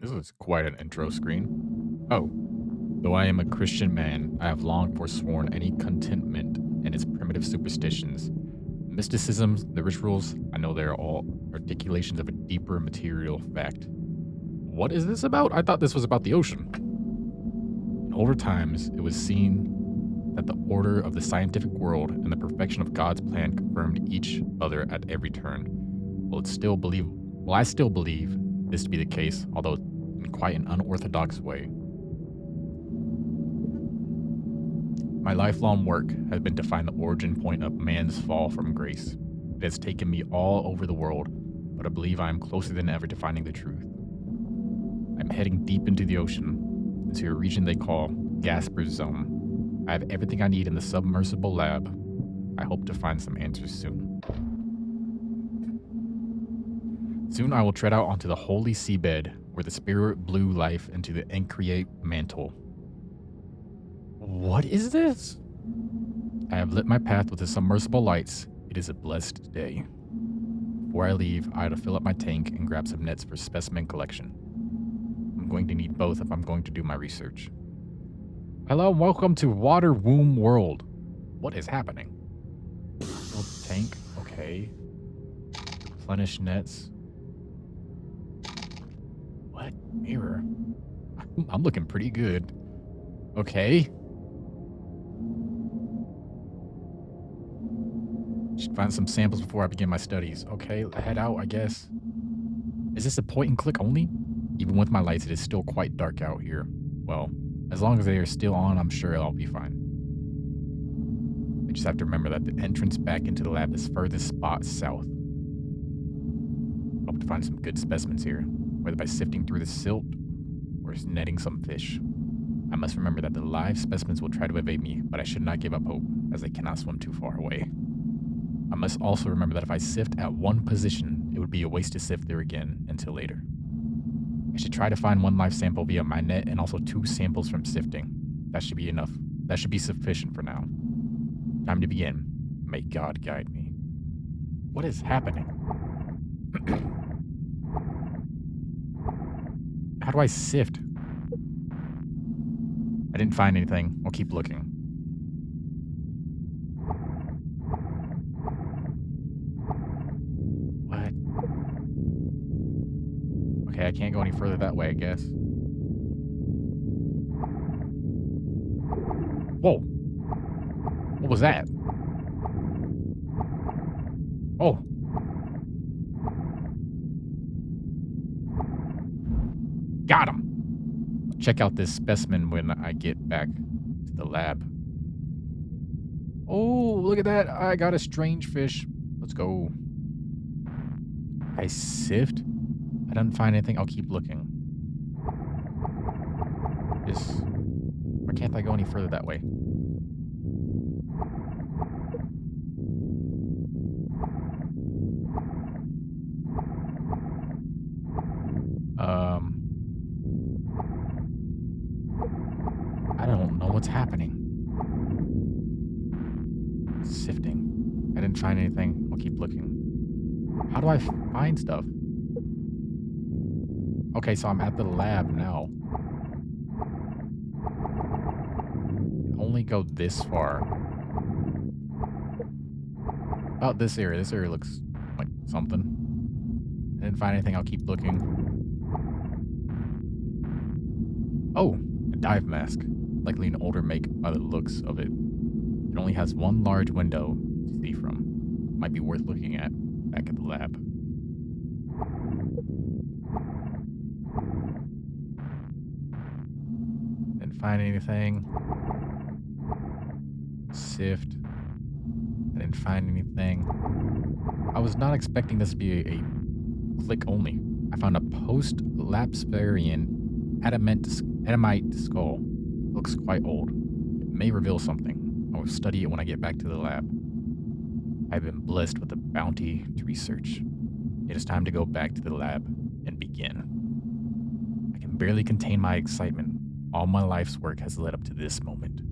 This is quite an intro screen. Oh, though I am a Christian man, I have long forsworn any contentment in its primitive superstitions. Mysticisms, the rituals, I know they are all articulations of a deeper material fact. What is this about? I thought this was about the ocean. And over times, it was seen that the order of the scientific world and the perfection of God's plan confirmed each other at every turn. I still believe this to be the case, although in quite an unorthodox way. My lifelong work has been to find the origin point of man's fall from grace. It has taken me all over the world, but I believe I am closer than ever to finding the truth. I'm heading deep into the ocean, into a region they call Gasper's Zone. I have everything I need in the submersible lab. I hope to find some answers soon. Soon I will tread out onto the holy seabed, where the spirit blew life into the increate mantle. What is this? I have lit my path with the submersible lights. It is a blessed day. Before I leave, I have to fill up my tank and grab some nets for specimen collection. I'm going to need both if I'm going to do my research. Hello and welcome to Water Womb World. What is happening? Fill tank, okay. Replenish nets. What? Mirror? I'm looking pretty good. Okay. Should find some samples before I begin my studies. Okay, head out, I guess. Is this a point and click only? Even with my lights, it is still quite dark out here. Well, as long as they are still on, I'm sure I'll be fine. I just have to remember that the entrance back into the lab is furthest spot south. Hope to find some good specimens here, whether by sifting through the silt or netting some fish. I must remember that the live specimens will try to evade me, but I should not give up hope, as they cannot swim too far away. I must also remember that if I sift at one position, it would be a waste to sift there again until later. I should try to find one live sample via my net and also 2 samples from sifting. That should be enough. That should be sufficient for now. Time to begin. May God guide me. What is happening? How do I sift? I didn't find anything. I'll keep looking. What? Okay, I can't go any further that way, I guess. Whoa. What was that? Oh. Got him. Check out this specimen when I get back to the lab. Oh, look at that. I got a strange fish. Let's go. I sift? I didn't find anything. I'll keep looking. Why can't I go any further that way? I don't know what's happening. Sifting. I didn't find anything. I'll keep looking. How do I find stuff? Okay, so I'm at the lab now. Can only go this far. About this area. This area looks like something. I didn't find anything. I'll keep looking. Oh, a dive mask. Likely an older make by the looks of it. It only has one large window to see from. Might be worth looking at back at the lab. Didn't find anything. Sift. I didn't find anything. I was not expecting this to be a click only. I found a post-lapsarian adamite skull. Looks quite old. It may reveal something. I will study it when I get back to the lab. I've been blessed with a bounty to research. It is time to go back to the lab and begin. I can barely contain my excitement. All my life's work has led up to this moment.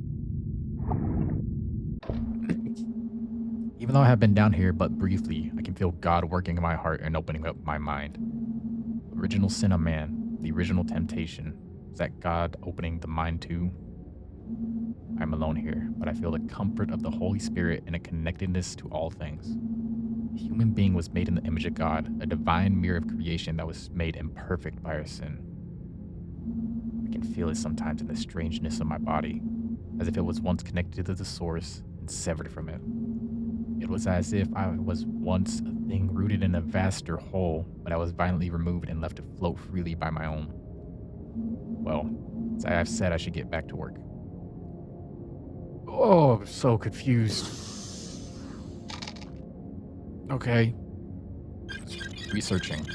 Even though I have been down here but briefly, I can feel God working in my heart and opening up my mind. Original sin of man. The original temptation. Is that God opening the mind too? I'm alone here, but I feel the comfort of the Holy Spirit and a connectedness to all things. A human being was made in the image of God, a divine mirror of creation that was made imperfect by our sin. I can feel it sometimes in the strangeness of my body, as if it was once connected to the source and severed from it. It was as if I was once a thing rooted in a vaster whole, but I was violently removed and left to float freely by my own. Well, as I have said, I should get back to work. Oh, I'm so confused. Okay. Researching.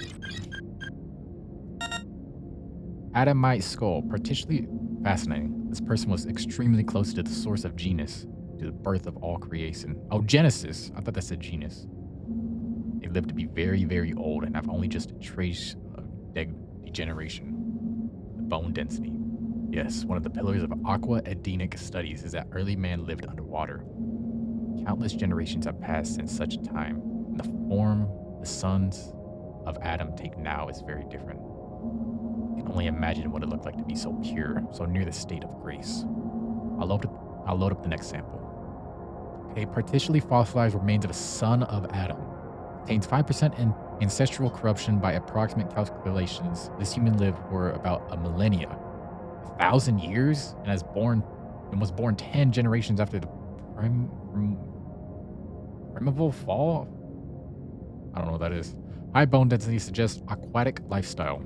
Adamite skull, particularly fascinating. This person was extremely close to the source of genus, to the birth of all creation. Oh, Genesis. I thought that said genus. They lived to be very, very old and have only just a trace of degeneration. The bone density. Yes, one of the pillars of aqua-edenic studies is that early man lived underwater. Countless generations have passed since such a time, and the form the sons of Adam take now is very different. I can only imagine what it looked like to be so pure, so near the state of grace. I'll load up the next sample. Okay, partially fossilized remains of a son of Adam. Contains 5% in ancestral corruption by approximate calculations. This human lived for about a millennia. 1,000 years and was born 10 generations after the primeval fall. I don't know what that is. High bone density suggests aquatic lifestyle.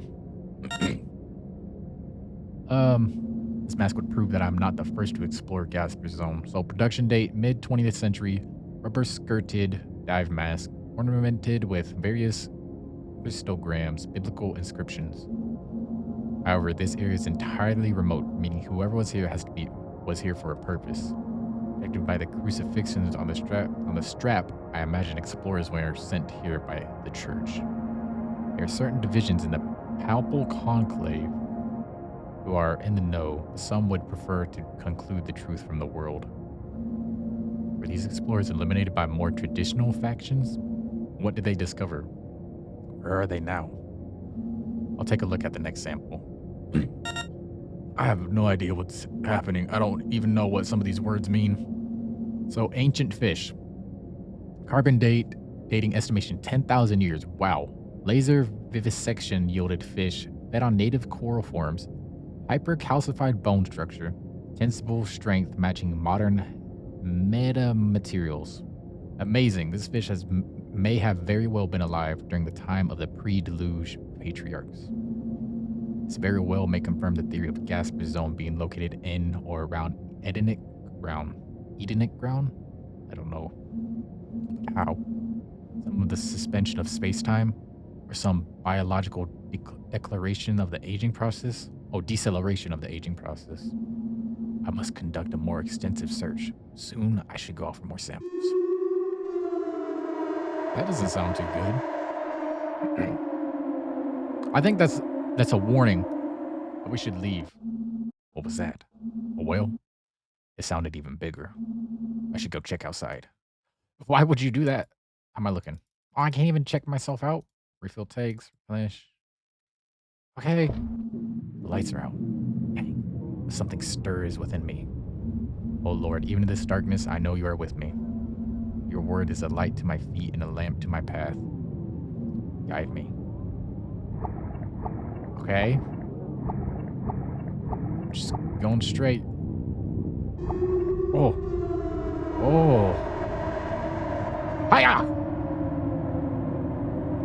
This mask would prove that I'm not the first to explore Gasper's zone. So production date mid 20th century, rubber skirted dive mask ornamented with various crystograms, biblical inscriptions. However, this area is entirely remote, meaning whoever was here was here for a purpose. Protected by the crucifixions on the strap, I imagine explorers were sent here by the church. There are certain divisions in the papal conclave who are in the know. Some would prefer to conclude the truth from the world. Were these explorers eliminated by more traditional factions? What did they discover? Where are they now? I'll take a look at the next sample. I have no idea what's happening. I don't even know what some of these words mean. So, ancient fish. Carbon dating estimation 10,000 years. Wow. Laser vivisection yielded fish fed on native coral forms. Hypercalcified bone structure. Tensile strength matching modern metamaterials. Amazing. This fish may have very well been alive during the time of the pre-deluge patriarchs. This very well may confirm the theory of Gasper's zone being located in or around Edenic ground. Edenic ground? I don't know how. Some of the suspension of space-time or some biological declaration of the aging process? Oh, deceleration of the aging process. I must conduct a more extensive search. Soon, I should go out for more samples. That doesn't sound too good. I think that's a warning that we should leave. What was that? A whale? It sounded even bigger. I should go check outside. Why would you do that? How am I looking? Oh, I can't even check myself out. Refill tags, replenish. Okay. The lights are out. Dang. Something stirs within me. Oh Lord, even in this darkness, I know you are with me. Your word is a light to my feet and a lamp to my path. Guide me. Okay. Just going straight. Oh. Oh. Hiya!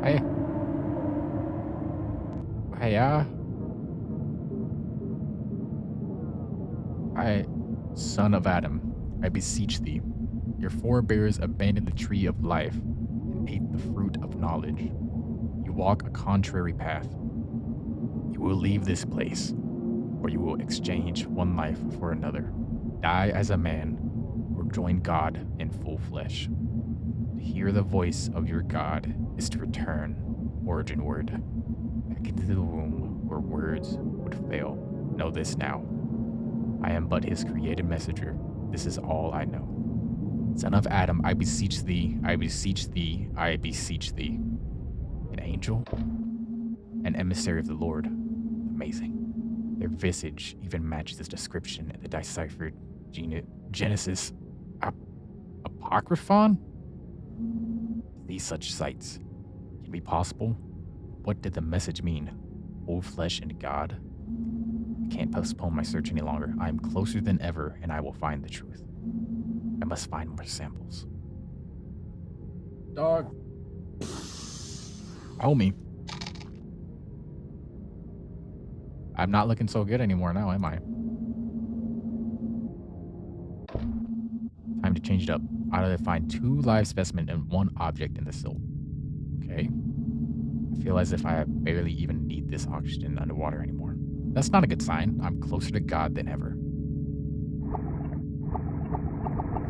Hey. Hiya. Son of Adam, I beseech thee. Your forebears abandoned the tree of life and ate the fruit of knowledge. You walk a contrary path. You will leave this place, or you will exchange one life for another, die as a man, or join God in full flesh. To hear the voice of your God is to return, origin word, back into the womb where words would fail. Know this now. I am but his created messenger. This is all I know. Son of Adam, I beseech thee, I beseech thee, I beseech thee. An angel? An emissary of the Lord, the Amazing. Their visage even matches the description in the deciphered Genesis Apocryphon? These such sights can be possible. What did the message mean? Old flesh and God? I can't postpone my search any longer. I am closer than ever, and I will find the truth. I must find more samples. Dog. Homie. I'm not looking so good anymore now, am I? Time to change it up. I'll find 2 live specimens and 1 object in the silt. Okay. I feel as if I barely even need this oxygen underwater anymore. That's not a good sign. I'm closer to God than ever.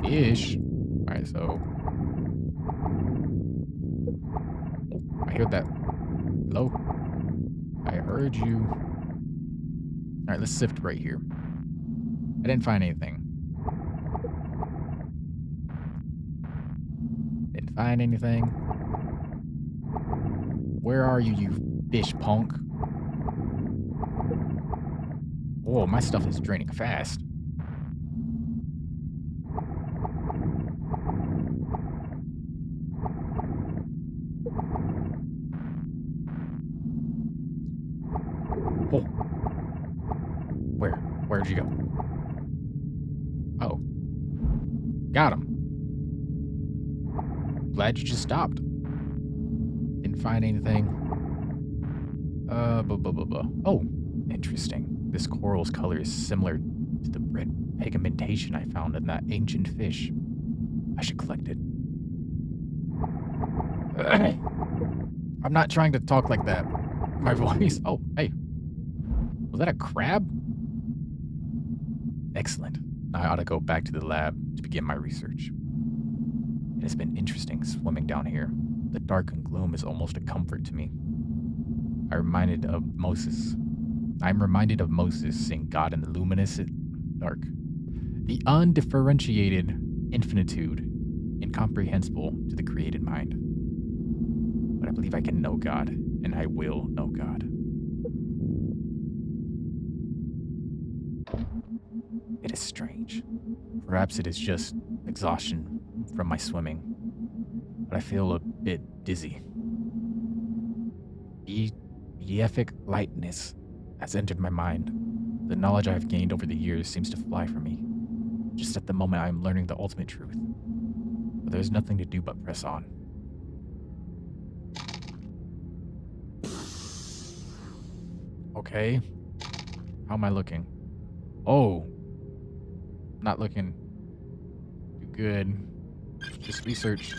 Fish. Alright, so... Oh, I heard that. Hello? I heard you. Alright, let's sift right here. I didn't find anything. Didn't find anything. Where are you, you fish punk? Whoa, my stuff is draining fast. Oh. Where'd you go? Oh. Got him. Glad you just stopped. Didn't find anything. Oh, interesting. This coral's color is similar to the red pigmentation I found in that ancient fish. I should collect it. I'm not trying to talk like that. My voice. Oh, hey. Was that a crab? Excellent. I ought to go back to the lab to begin my research. It has been interesting swimming down here. The dark and gloom is almost a comfort to me. I'm reminded of Moses seeing God in the luminous dark. The undifferentiated infinitude, incomprehensible to the created mind. But I believe I can know God, and I will know God. It is strange. Perhaps it is just exhaustion from my swimming, but I feel a bit dizzy. Beatific lightness has entered my mind. The knowledge I have gained over the years seems to fly from me. Just at the moment I am learning the ultimate truth. But there's nothing to do but press on. Okay. How am I looking? Oh. Not looking too good. Just research.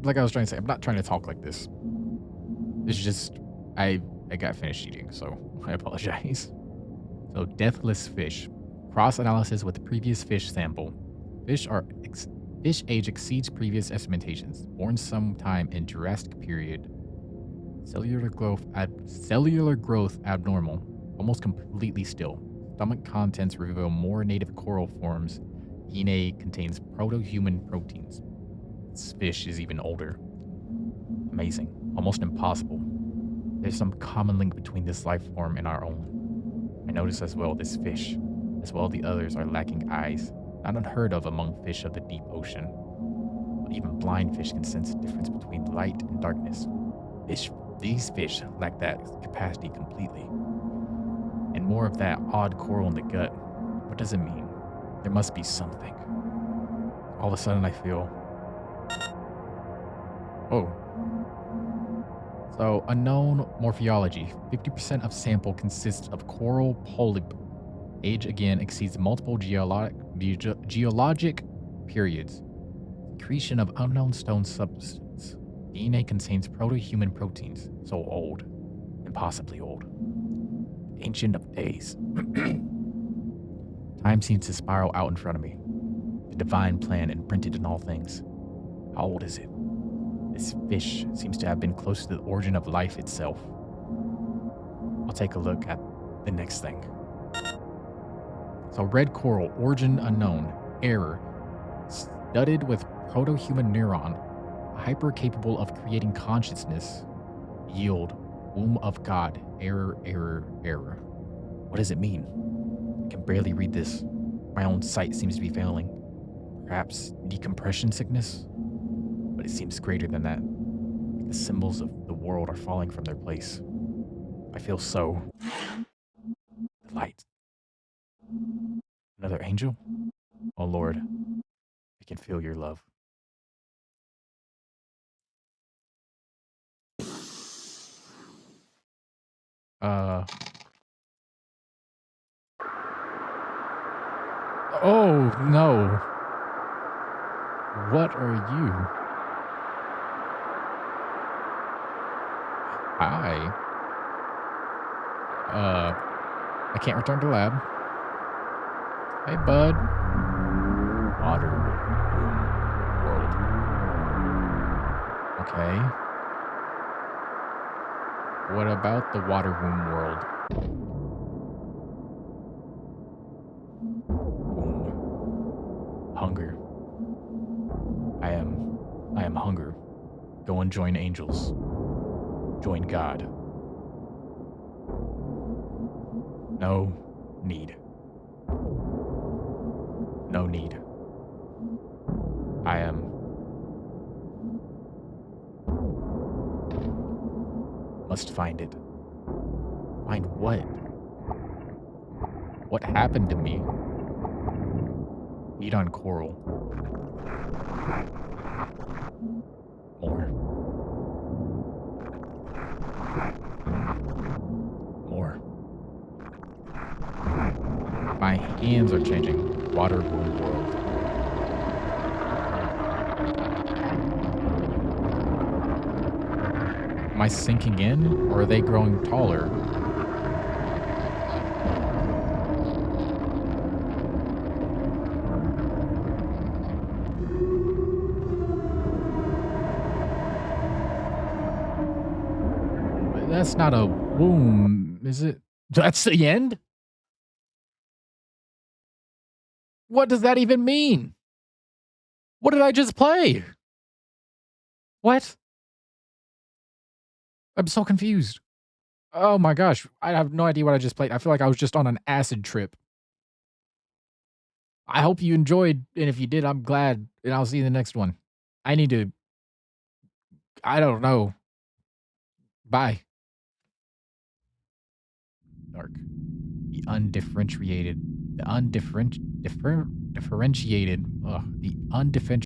Like I was trying to say, I'm not trying to talk like this. It's just, I got finished eating, so I apologize. So, deathless fish. Cross-analysis with the previous fish sample. Fish age exceeds previous estimations. Born sometime in Jurassic period. Cellular growth abnormal. Almost completely still. Stomach contents reveal more native coral forms. DNA contains proto-human proteins. This fish is even older. Amazing. Almost impossible. There's some common link between this life form and our own. I notice as well this fish, as well the others, are lacking eyes. Not unheard of among fish of the deep ocean. But even blind fish can sense the difference between light and darkness. These fish lack that capacity completely. And more of that odd coral in the gut. What does it mean? There must be something. All of a sudden I feel... Oh. So, unknown morphology. 50% of sample consists of coral polyp. Age again exceeds multiple geologic periods. Secretion of unknown stone substance. DNA contains proto-human proteins. So old. Impossibly old. Ancient of days. Time seems to spiral out in front of me. The divine plan imprinted in all things. How old is it? This fish seems to have been close to the origin of life itself. I'll take a look at the next thing. So red coral, origin unknown, error, studded with proto-human neuron, hyper capable of creating consciousness, yield Womb of God. Error, error, error. What does it mean? I can barely read this. My own sight seems to be failing. Perhaps decompression sickness? But it seems greater than that. Like the symbols of the world are falling from their place. I feel so. The light. Another angel? Oh Lord, I can feel your love. Uh. Oh no. What are you? Hi. I can't return to lab. Hey, bud. Water world. Okay. What about the water womb world? Womb. Hunger. I am hunger. Go and join angels. Join God. No need. No need. I am. Must find it. Find what? What happened to me? Eat on coral. More. More. My hands are changing. Water womb world. Am I sinking in, or are they growing taller? That's not a womb, is it? That's the end? What does that even mean? What did I just play? What? I'm so confused. Oh my gosh. I have no idea what I just played. I feel like I was just on an acid trip. I hope you enjoyed, and if you did, I'm glad, and I'll see you in the next one. I need to, I don't know. Bye. Dark. The undifferentiated, the undifferentiated, the undifferentiated